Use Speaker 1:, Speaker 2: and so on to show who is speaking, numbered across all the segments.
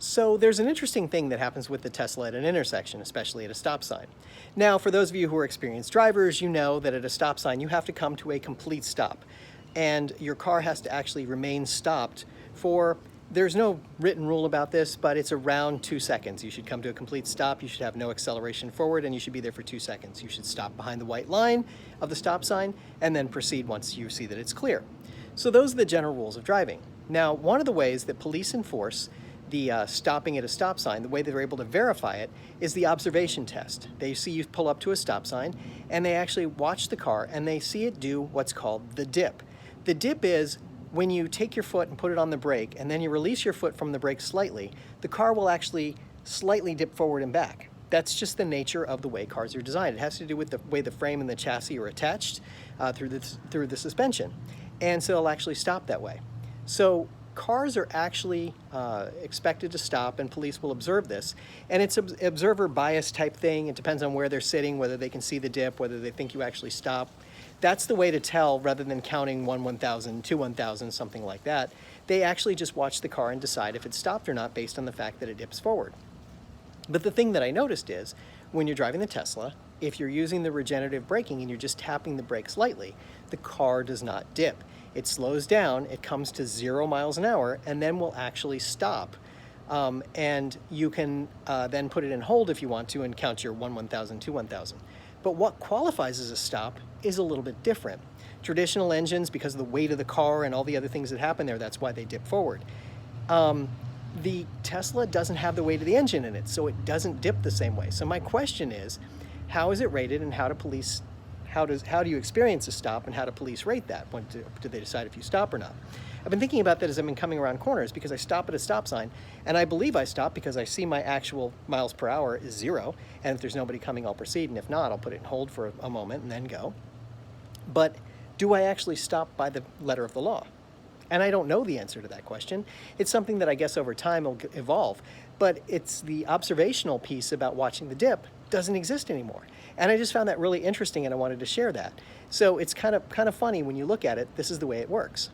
Speaker 1: So there's an interesting thing that happens with the Tesla at an intersection, especially at a stop sign. Now, for those of you who are experienced drivers, you know that at a stop sign, you have to come to a complete stop. And your car has to actually remain stopped for, there's no written rule about this, but it's around 2 seconds. You should come to a complete stop, you should have no acceleration forward, and you should be there for 2 seconds. You should stop behind the white line of the stop sign and then proceed once you see that it's clear. So those are the general rules of driving. Now, one of the ways that police enforce the stopping at a stop sign, the way they're able to verify it is the observation test. They see you pull up to a stop sign and they actually watch the car and they see it do what's called the dip. The dip is when you take your foot and put it on the brake and then you release your foot from the brake slightly, the car will actually slightly dip forward and back. That's just the nature of the way cars are designed. It has to do with the way the frame and the chassis are attached through the suspension. And so it'll actually stop that way. So cars are actually expected to stop and police will observe this. And it's an observer bias type thing. It depends on where they're sitting, whether they can see the dip, whether they think you actually stop. That's the way to tell rather than counting 1,000, 2 1,000, something like that. They actually just watch the car and decide if it's stopped or not based on the fact that it dips forward. But the thing that I noticed is when you're driving the Tesla, if you're using the regenerative braking and you're just tapping the brakes lightly, the car does not dip. It slows down, it comes to 0 miles an hour, and then will actually stop. And you can then put it in hold if you want to and count your 1,000, 2 1,000. But what qualifies as a stop is a little bit different. Traditional engines, because of the weight of the car and all the other things that happen there, that's why they dip forward. The Tesla doesn't have the weight of the engine in it, so it doesn't dip the same way. So my question is, how is it rated and how do you experience a stop and how do police rate that? When do they decide if you stop or not? I've been thinking about that as I've been coming around corners because I stop at a stop sign and I believe I stop because I see my actual miles per hour is 0. And if there's nobody coming, I'll proceed. And if not, I'll put it in hold for a moment and then go. But do I actually stop by the letter of the law? And I don't know the answer to that question. It's something that I guess over time will evolve, but it's the observational piece about watching the dip doesn't exist anymore. And I just found that really interesting and I wanted to share that. So it's kind of funny when you look at it, this is the way it works.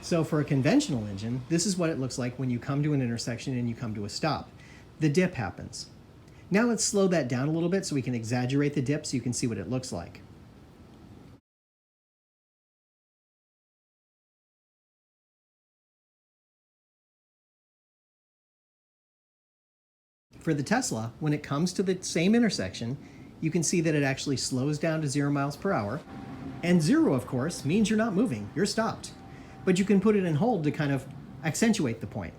Speaker 1: So for a conventional engine, this is what it looks like when you come to an intersection and you come to a stop. The dip happens. Now let's slow that down a little bit so we can exaggerate the dip so you can see what it looks like. For the Tesla, when it comes to the same intersection, you can see that it actually slows down to 0 miles per hour. And 0, of course, means you're not moving, you're stopped. But you can put it in hold to kind of accentuate the point.